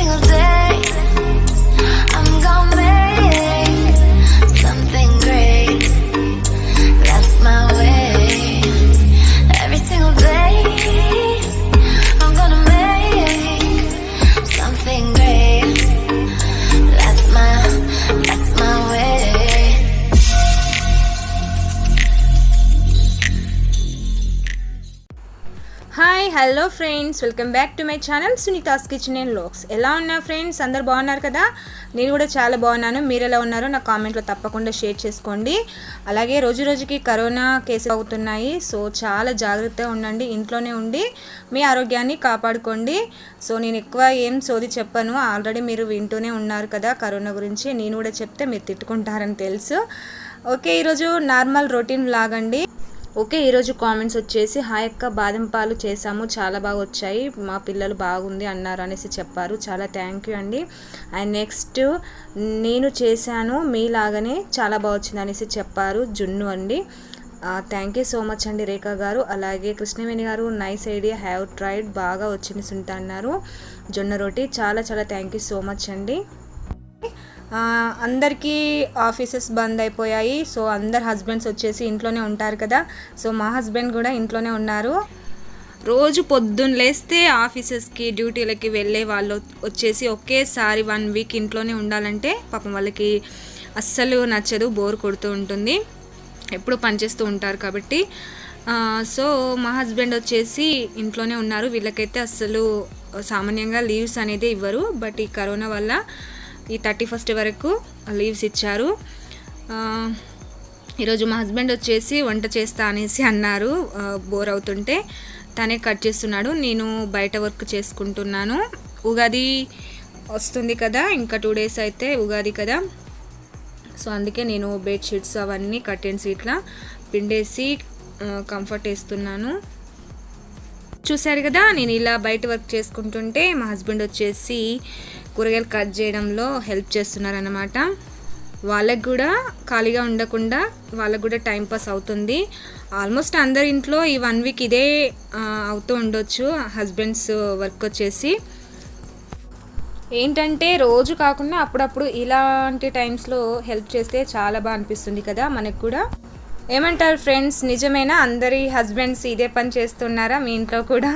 single day I'm gonna make something great. That's my way. Every single day I'm gonna make something great. That's my way. Hi hello friends, welcome back to my channel Sunita's kitchen and vlogs. ఎలా ఉన్నారు friends? అందరు బాగున్నారు కదా? నేను కూడా చాలా బాగున్నాను. మీరు ఎలా ఉన్నారో నా కామెంట్లో తప్పకుండా షేర్ చేసుకోండి. అలాగే రోజు రోజుకి కరోనా కేసులు అవుతున్నాయి. సో చాలా జాగ్రత్తగా ఉండండి. ఇంట్లోనే ఉండి మీ ఆరోగ్యాన్ని కాపాడుకోండి. సో నేను ఎక్కువ ఏం సోది చెప్పను, ఆల్రెడీ మీరు వింటూనే ఉన్నారు కదా కరోనా గురించి. నేను కూడా చెప్తే మీరు తిట్టుకుంటారని తెలుసు. ఓకే, ఈరోజు నార్మల్ రొటీన్ లాగండి. ఓకే, ఈరోజు కామెంట్స్ వచ్చేసి హాయ్ అక్క, బాదం పాలు చేసాము, చాలా బాగా వచ్చాయి, మా పిల్లలు బాగుంది అన్నారు అనేసి చెప్పారు. చాలా థ్యాంక్ యూ అండి. అండ్ నెక్స్ట్ నేను చేశాను మీలాగానే చాలా బాగా వచ్చింది అనేసి చెప్పారు జున్ను అండి. థ్యాంక్ యూ సో మచ్ అండి రేఖా గారు. అలాగే కృష్ణవేణి గారు నైస్ ఐడియా, హ్యావ్ ట్రైడ్, బాగా వచ్చింది సుంట అన్నారు. జొన్న రోటీ చాలా చాలా థ్యాంక్ యూ సో మచ్ అండి. అందరికీ ఆఫీసెస్ బంద్ అయిపోయాయి. సో అందరు హస్బెండ్స్ వచ్చేసి ఇంట్లోనే ఉంటారు కదా. సో మా హస్బెండ్ కూడా ఇంట్లోనే ఉన్నారు. రోజు పొద్దున్న లేస్తే ఆఫీసెస్కి డ్యూటీలకి వెళ్ళే వాళ్ళు వచ్చేసి ఒకేసారి 1 వీక్ ఇంట్లోనే ఉండాలంటే పాపం వాళ్ళకి అస్సలు నచ్చదు, బోర్ కొడుతూ ఉంటుంది, ఎప్పుడు పనిచేస్తూ ఉంటారు కాబట్టి. సో మా హస్బెండ్ వచ్చేసి ఇంట్లోనే ఉన్నారు. వీళ్ళకైతే అస్సలు సామాన్యంగా లీవ్స్ అనేది ఇవ్వరు, బట్ ఈ కరోనా వల్ల ఈ 31st వరకు లీవ్స్ ఇచ్చారు. ఈరోజు మా హస్బెండ్ వచ్చేసి వంట చేస్తా అనేసి అన్నారు. బోర్ అవుతుంటే తనే కట్ చేస్తున్నాడు, నేను బయట వర్క్ చేసుకుంటున్నాను. ఉగాది వస్తుంది కదా, ఇంకా 2 days అయితే ఉగాది కదా. సో అందుకే నేను బెడ్షీట్స్ అవన్నీ కర్టెన్స్ ఇట్లా పిండేసి కంఫర్ట్ వేస్తున్నాను. చూసారు కదా, నేను ఇలా బయట వర్క్ చేసుకుంటుంటే మా హస్బెండ్ వచ్చేసి కూరగాయలు కట్ చేయడంలో హెల్ప్ చేస్తున్నారన్నమాట. వాళ్ళకు కూడా ఖాళీగా ఉండకుండా వాళ్ళకు కూడా టైంపాస్ అవుతుంది. ఆల్మోస్ట్ అందరి ఇంట్లో ఈ 1 వీక్ ఇదే అవుతూ ఉండొచ్చు. హస్బెండ్స్ వర్క్ వచ్చేసి ఏంటంటే రోజు కాకుండా అప్పుడప్పుడు ఇలాంటి టైమ్స్లో హెల్ప్ చేస్తే చాలా బాగా అనిపిస్తుంది కదా మనకు కూడా. ఏమంటారు ఫ్రెండ్స్, నిజమేనా? అందరి హస్బెండ్స్ ఇదే పని చేస్తున్నారా మీ ఇంట్లో కూడా?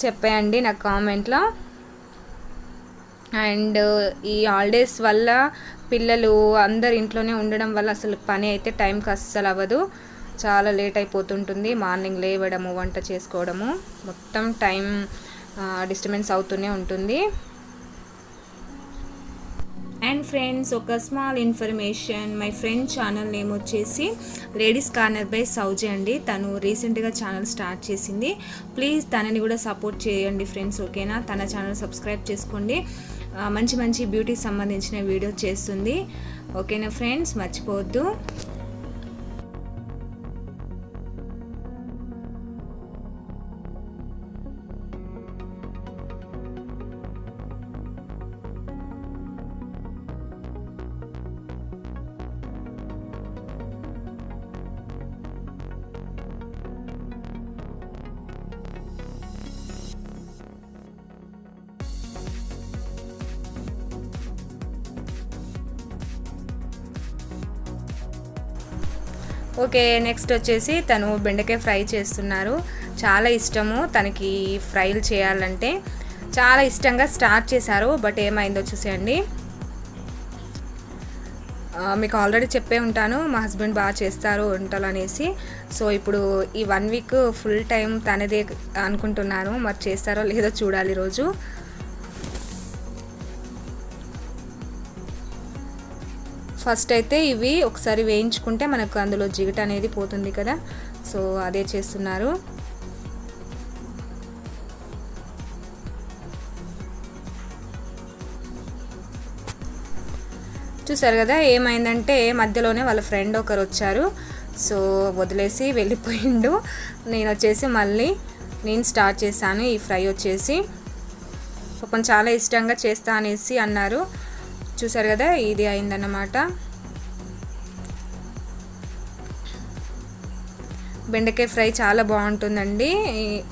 చెప్పేయండి నాకు కామెంట్లో. అండ్ ఈ హాలిడేస్ వల్ల పిల్లలు అందరు ఇంట్లోనే ఉండడం వల్ల అసలు పని అయితే టైంకి అస్సలు అవ్వదు, చాలా లేట్ అయిపోతుంటుంది. మార్నింగ్ లేవడము, వంట చేసుకోవడము, మొత్తం టైం డిస్టర్బెన్స్ అవుతూనే ఉంటుంది. అండ్ ఫ్రెండ్స్, ఒక small information, my friend channel name వచ్చేసి లేడీస్ కార్నర్ బై సౌజీ అండి. తను రీసెంట్గా ఛానల్ స్టార్ట్ చేసింది. ప్లీజ్ తనని కూడా సపోర్ట్ చేయండి ఫ్రెండ్స్, ఓకేనా? తన ఛానల్ సబ్స్క్రైబ్ చేసుకోండి. మంచి మంచి బ్యూటీకి సంబంధించిన వీడియో చేస్తుంది, ఓకేనా ఫ్రెండ్స్? మర్చిపోవద్దు. ఓకే, నెక్స్ట్ వచ్చేసి తను బెండకాయ ఫ్రై చేస్తున్నారు. చాలా ఇష్టము తనకి ఫ్రైలు చేయాలంటే, చాలా ఇష్టంగా స్టార్ట్ చేశారు. బట్ ఏమైందో చూసేయండి. మీకు ఆల్రెడీ చెప్పే ఉంటాను మా హస్బెండ్ బాగా చేస్తారు వంటలు అనేసి. సో ఇప్పుడు ఈ 1 వీక్ ఫుల్ టైం తనదే అనుకుంటున్నాను, మరి చేస్తారో లేదో చూడాలి రోజు. ఫస్ట్ అయితే ఇవి ఒకసారి వేయించుకుంటే మనకు అందులో జిగట అనేది పోతుంది కదా. సో అదే చేస్తున్నారు. చూసారు కదా, ఏమైందంటే మధ్యలోనే వాళ్ళ ఫ్రెండ్ ఒకరు వచ్చారు. సో వదిలేసి వెళ్ళిపోయిండు. నేను వచ్చేసి మళ్ళీ నేను స్టార్ట్ చేశాను ఈ ఫ్రై వచ్చేసి. పాపం చాలా ఇష్టంగా చేస్తా అనేసి అన్నారు. చూసారు కదా, ఇది అయిందన్నమాట. బెండకాయ ఫ్రై చాలా బాగుంటుందండి.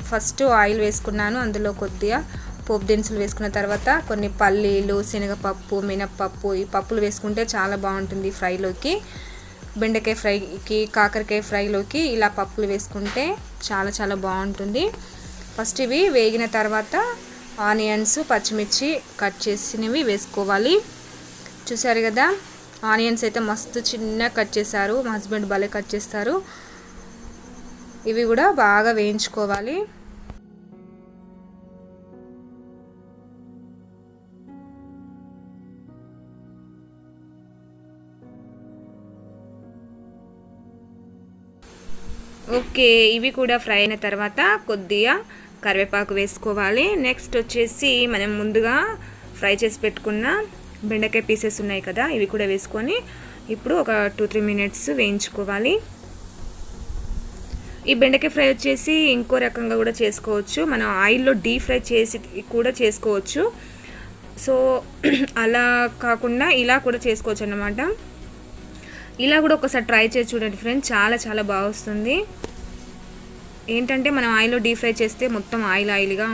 ఫస్ట్ ఆయిల్ వేసుకున్నాను, అందులో కొద్దిగా పోపు దినుసులు వేసుకున్న తర్వాత కొన్ని పల్లీలు, శనగపప్పు, మినప్పప్పు, ఈ పప్పులు వేసుకుంటే చాలా బాగుంటుంది ఫ్రైలోకి. బెండకాయ ఫ్రైకి, కాకరకాయ ఫ్రైలోకి ఇలా పప్పులు వేసుకుంటే చాలా చాలా బాగుంటుంది. ఫస్ట్ ఇవి వేగిన తర్వాత ఆనియన్స్, పచ్చిమిర్చి కట్ చేసినవి వేసుకోవాలి. చూసారు కదా, ఆనియన్స్ అయితే మస్తు చిన్న కట్ చేశారు, మా హస్బెండ్ భలే కట్ చేస్తారు. ఇవి కూడా బాగా వేయించుకోవాలి. ఓకే, ఇవి కూడా ఫ్రై అయిన తర్వాత కొద్దిగా కరివేపాకు వేసుకోవాలి. నెక్స్ట్ వచ్చేసి మనం ముందుగా ఫ్రై చేసి పెట్టుకున్న బెండకాయ పీసెస్ ఉన్నాయి కదా, ఇవి కూడా వేసుకొని ఇప్పుడు ఒక 2-3 మినిట్స్ వేయించుకోవాలి. ఈ బెండకాయ ఫ్రై వచ్చేసి ఇంకో రకంగా కూడా చేసుకోవచ్చు, మనం ఆయిల్లో డీప్ ఫ్రై చేసి కూడా చేసుకోవచ్చు. సో అలా కాకుండా ఇలా కూడా చేసుకోవచ్చు అన్నమాట. ఇలా కూడా ఒకసారి ట్రై చేసి చూడండి ఫ్రెండ్స్, చాలా చాలా బాగా వస్తుంది. ఏంటంటే మనం ఆయిల్లో డీప్ ఫ్రై చేస్తే మొత్తం ఆయిల్గా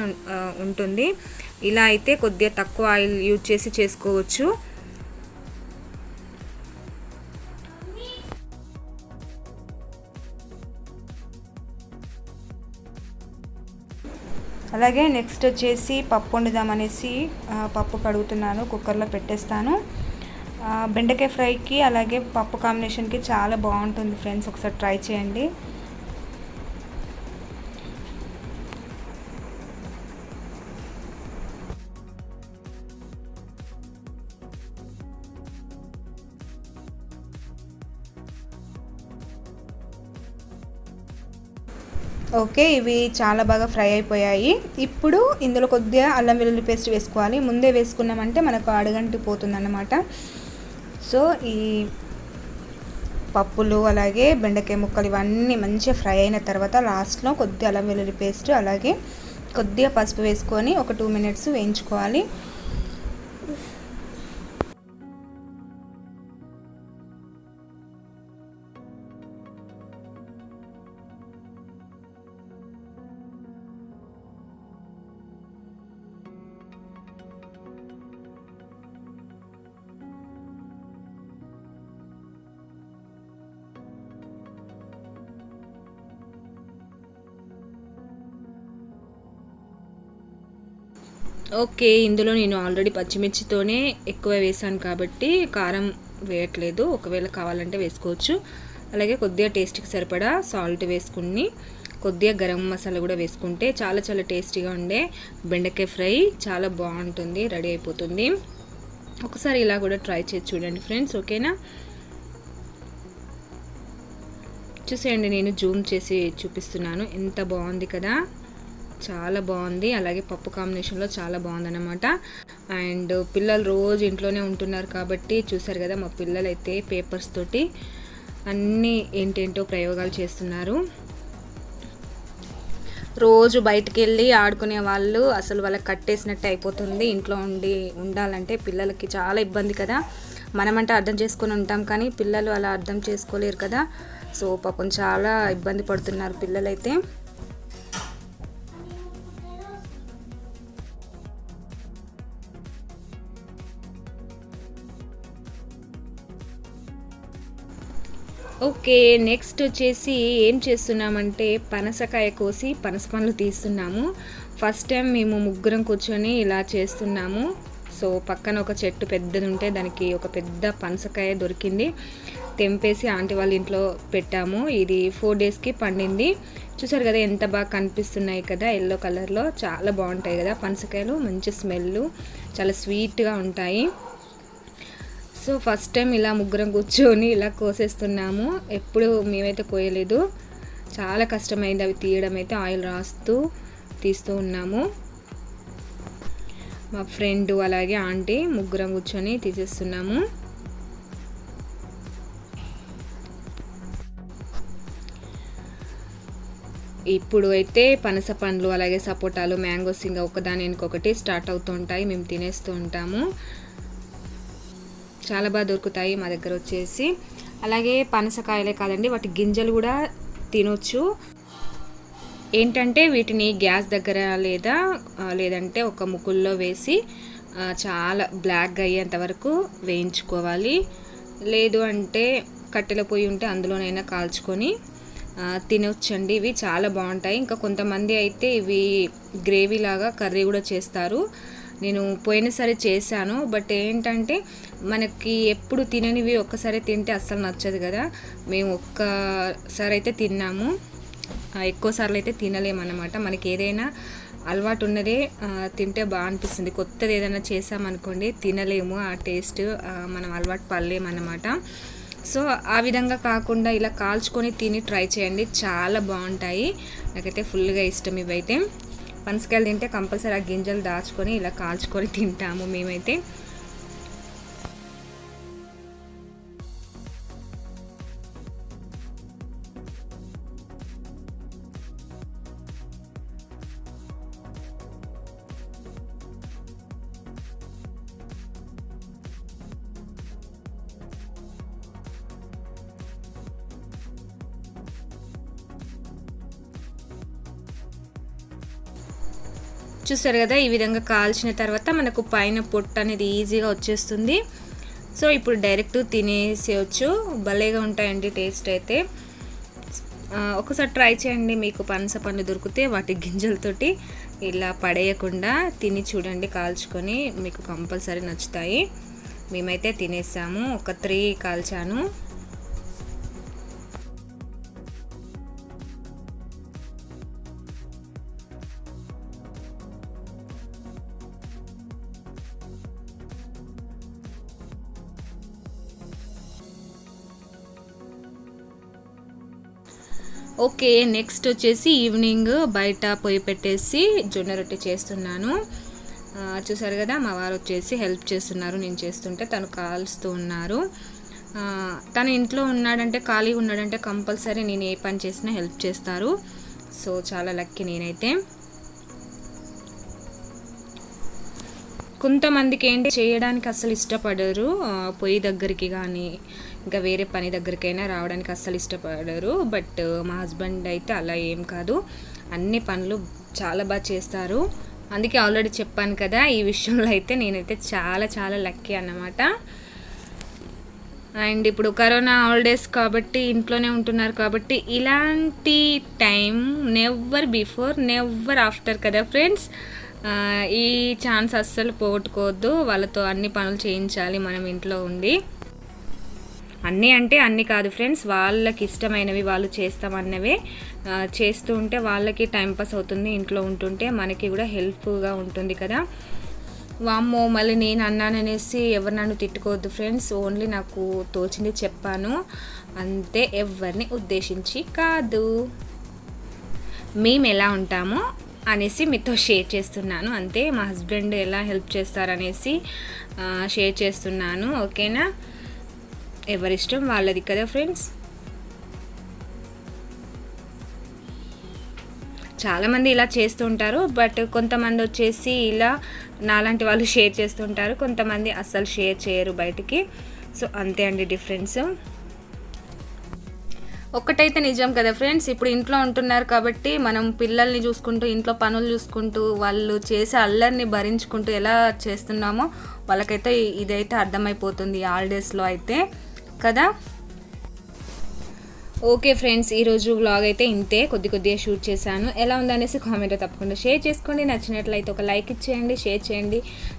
ఉంటుంది. ఇలా అయితే కొద్దిగా తక్కువ ఆయిల్ యూజ్ చేసి చేసుకోవచ్చు. అలాగే నెక్స్ట్ వచ్చేసి పప్పు వండుదామనేసి పప్పు కడుగుతున్నాను, కుక్కర్లో పెట్టేస్తాను. బెండకాయ ఫ్రైకి అలాగే పప్పు కాంబినేషన్కి చాలా బాగుంటుంది ఫ్రెండ్స్, ఒకసారి ట్రై చేయండి. ఓకే, ఇవి చాలా బాగా ఫ్రై అయిపోయాయి. ఇప్పుడు ఇందులో కొద్దిగా అల్లం వెల్లుల్లి పేస్ట్ వేసుకోవాలి. ముందే వేసుకున్నామంటే మనకు అడుగంటి పోతుందన్నమాట. సో ఈ పప్పులు అలాగే బెండకాయ ముక్కలు ఇవన్నీ మంచిగా ఫ్రై అయిన తర్వాత లాస్ట్లో కొద్దిగా అల్లం వెల్లుల్లి పేస్ట్ అలాగే కొద్దిగా పసుపు వేసుకొని ఒక 2 మినిట్స్ వేయించుకోవాలి. ఓకే, ఇందులో నేను ఆల్రెడీ పచ్చిమిర్చితోనే ఎక్కువ వేసాను కాబట్టి కారం వేయట్లేదు, ఒకవేళ కావాలంటే వేసుకోవచ్చు. అలాగే కొద్దిగా టేస్ట్కి సరిపడా సాల్ట్ వేసుకుని కొద్దిగా గరం మసాలా కూడా వేసుకుంటే చాలా చాలా టేస్టీగా ఉండే బెండకాయ ఫ్రై చాలా బాగుంటుంది, రెడీ అయిపోతుంది. ఒకసారి ఇలా కూడా ట్రై చేసి చూడండి ఫ్రెండ్స్, ఓకేనా? చూసేయండి, నేను జూమ్ చేసి చూపిస్తున్నాను, ఎంత బాగుంది కదా, చాలా బాగుంది. అలాగే పప్పు కాంబినేషన్లో చాలా బాగుందన్నమాట. అండ్ పిల్లలు రోజు ఇంట్లోనే ఉంటున్నారు కాబట్టి చూసారు కదా, మా పిల్లలు అయితే పేపర్స్ తోటి అన్నీ ఏంటేంటో ప్రయోగాలు చేస్తున్నారు. రోజు బయటికి వెళ్ళి ఆడుకునే వాళ్ళు అసలు వాళ్ళకి కట్టేసినట్టు అయిపోతుంది. ఇంట్లో ఉండాలంటే పిల్లలకి చాలా ఇబ్బంది కదా. మనమంటే అర్థం చేసుకొని ఉంటాం కానీ పిల్లలు అలా అర్థం చేసుకోలేరు కదా. సో పాపం చాలా ఇబ్బంది పడుతున్నారు పిల్లలైతే. ఓకే, నెక్స్ట్ వచ్చేసి ఏం చేస్తున్నామంటే పనసకాయ కోసి పనస పండ్లు తీస్తున్నాము. ఫస్ట్ టైం మేము ముగ్గురం కూర్చొని ఇలా చేస్తున్నాము. సో పక్కన ఒక చెట్టు పెద్దది ఉంటే దానికి ఒక పెద్ద పనసకాయ దొరికింది, తెంపేసి ఆంటీ వాళ్ళ ఇంట్లో పెట్టాము. ఇది 4 డేస్కి పండింది. చూసారు కదా ఎంత బాగా కనిపిస్తున్నాయి కదా, ఎల్లో కలర్లో చాలా బాగుంటాయి కదా పనసకాయలు, మంచి స్మెల్, చాలా స్వీట్గా ఉంటాయి. సో ఫస్ట్ టైం ఇలా ముగ్గురం కూర్చొని ఇలా కోసేస్తున్నాము. ఎప్పుడు మేమైతే కోయలేదు, చాలా కష్టమైంది అవి తీయడం అయితే. ఆయిల్ రాస్తూ తీస్తూ ఉన్నాము. మా ఫ్రెండ్ అలాగే ఆంటీ ముగ్గురం కూర్చొని తీసేస్తున్నాము. ఇప్పుడు అయితే పనస పండ్లు అలాగే సపోటాలు, మ్యాంగోస్ ఇంకా ఒకదాని ఇంకొకటి స్టార్ట్ అవుతూ ఉంటాయి, మేము తినేస్తూ ఉంటాము. చాలా బాగా దొరుకుతాయి మా దగ్గర వచ్చేసి. అలాగే పనసకాయలే కాదండి, వాటి గింజలు కూడా తినొచ్చు. ఏంటంటే వీటిని గ్యాస్ దగ్గర లేదంటే ఒక ముకుల్లో వేసి చాలా బ్లాక్గా అయ్యేంత వరకు వేయించుకోవాలి. లేదు అంటే కట్టెల పొయ్యి ఉంటే అందులోనైనా కాల్చుకొని తినొచ్చండి. ఇవి చాలా బాగుంటాయి. ఇంకా కొంతమంది అయితే ఇవి గ్రేవీ లాగా కర్రీ కూడా చేస్తారు. నేను పోయినసారి చేశాను. బట్ ఏంటంటే మనకి ఎప్పుడు తిననివి ఒక్కసారి తింటే అస్సలు నచ్చదు కదా. మేము ఒక్కసారి అయితే తిన్నాము, ఎక్కువసార్లు అయితే తినలేమన్నమాట. మనకి ఏదైనా అలవాటు ఉన్నదే తింటే బాగా అనిపిస్తుంది. కొత్తది ఏదైనా చేసామనుకోండి తినలేము, ఆ టేస్ట్ మనం అలవాటు పడలేమన్నమాట. సో ఆ విధంగా కాకుండా ఇలా కాల్చుకొని తిని ట్రై చేయండి, చాలా బాగుంటాయి. నాకైతే ఫుల్గా ఇష్టం ఇవైతే. పనసకాయలు తింటే కంపల్సరీ ఆ గింజలు దాచుకొని ఇలా కాల్చుకొని తింటాము మేమైతే. చూస్తారు కదా, ఈ విధంగా కాల్చిన తర్వాత మనకు పైన పొట్టు అనేది ఈజీగా వచ్చేస్తుంది. సో ఇప్పుడు డైరెక్ట్ తినేసేయచ్చు. భలేగా ఉంటాయండి టేస్ట్ అయితే. ఒకసారి ట్రై చేయండి. మీకు పనస పండు దొరికితే వాటి గింజలతోటి ఇలా పడేయకుండా తిని చూడండి కాల్చుకొని, మీకు కంపల్సరీ నచ్చుతాయి. మేమైతే తినేసాము, ఒక 3 కాల్చాను. ఓకే, నెక్స్ట్ వచ్చేసి ఈవినింగ్ బయట పొయ్యి పెట్టేసి జొన్న రొట్టె చేస్తున్నాను. చూసారు కదా, మా వారు వచ్చేసి హెల్ప్ చేస్తున్నారు. నేను చేస్తుంటే తను కాల్స్తూ ఉన్నారు. తను ఇంట్లో ఉన్నాడంటే, ఖాళీగా ఉన్నాడంటే కంపల్సరీ నేను ఏ పని చేసినా హెల్ప్ చేస్తారు. సో చాలా లక్కీ నేనైతే. కొంతమందికి ఏంటి చేయడానికి అస్సలు ఇష్టపడరు, పొయ్యి దగ్గరికి కానీ ఇంకా వేరే పని దగ్గరికైనా రావడానికి అస్సలు ఇష్టపడరు. బట్ మా హస్బెండ్ అయితే అలా ఏం కాదు, అన్ని పనులు చాలా బాగా చేస్తారు. అందుకే ఆల్రెడీ చెప్పాను కదా, ఈ విషయంలో అయితే నేనైతే చాలా చాలా లక్కీ అన్నమాట. అండ్ ఇప్పుడు కరోనా హాలిడేస్ కాబట్టి ఇంట్లోనే ఉంటున్నారు కాబట్టి ఇలాంటి time never before never after కదా ఫ్రెండ్స్. ఈ ఛాన్స్ అస్సలు పోగొట్టుకోవద్దు. వాళ్ళతో అన్ని పనులు చేయించాలి మనం ఇంట్లో ఉండి. అన్నీ అంటే అన్నీ కాదు ఫ్రెండ్స్, వాళ్ళకి ఇష్టమైనవి వాళ్ళు చేస్తామన్నవే చేస్తూ ఉంటే వాళ్ళకి టైంపాస్ అవుతుంది. ఇంట్లో ఉంటుంటే మనకి కూడా హెల్ప్ఫుల్గా ఉంటుంది కదా. వామ్మో మళ్ళీ నేను అన్నాననేసి ఎవరు నన్ను తిట్టుకోవద్దు ఫ్రెండ్స్. ఓన్లీ నాకు తోచింది చెప్పాను అంతే, ఎవరిని ఉద్దేశించి కాదు. మేము ఎలా ఉంటామో అనేసి మీతో షేర్ చేస్తున్నాను అంతే. మా హస్బెండ్ ఎలా హెల్ప్ చేస్తారనేసి షేర్ చేస్తున్నాను. ఓకేనా, ఎవరిష్టం వాళ్ళది కదా ఫ్రెండ్స్. చాలామంది ఇలా చేస్తూ ఉంటారు, బట్ కొంతమంది వచ్చేసి ఇలా నాలాంటి వాళ్ళు షేర్ చేస్తుంటారు, కొంతమంది అస్సలు షేర్ చేయరు బయటికి. సో అంతే అండి డిఫరెన్స్. ఒక్కటైతే నిజం కదా ఫ్రెండ్స్, ఇప్పుడు ఇంట్లో ఉంటున్నారు కాబట్టి మనం పిల్లల్ని చూసుకుంటూ ఇంట్లో పనులు చూసుకుంటూ వాళ్ళు చేసే అల్లరిని భరించుకుంటూ ఎలా చేస్తున్నామో వాళ్ళకైతే ఇదైతే అర్థమైపోతుంది హాలిడేస్లో అయితే కదా. ఓకే ఫ్రెండ్స్, ఈరోజు వ్లాగ్ అయితే ఇంతే, కొద్దిగా షూట్ చేశాను. ఎలా ఉందనేసి కామెంట్లో తప్పకుండా షేర్ చేసుకోండి. నచ్చినట్లయితే ఒక లైక్ ఇచ్చేయండి, షేర్ చేయండి.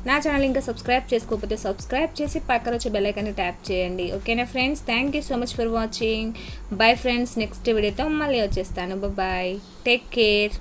నా ఛానల్ ఇంకా సబ్స్క్రైబ్ చేసుకోకపోతే సబ్స్క్రైబ్ చేసి పక్కన వచ్చే బెల్ ఐకాన్ని ట్యాప్ చేయండి. ఓకేనా friends, thank you so much for watching. Bye friends, next వీడియోతో మళ్ళీ వచ్చేస్తాను. Bye, take care.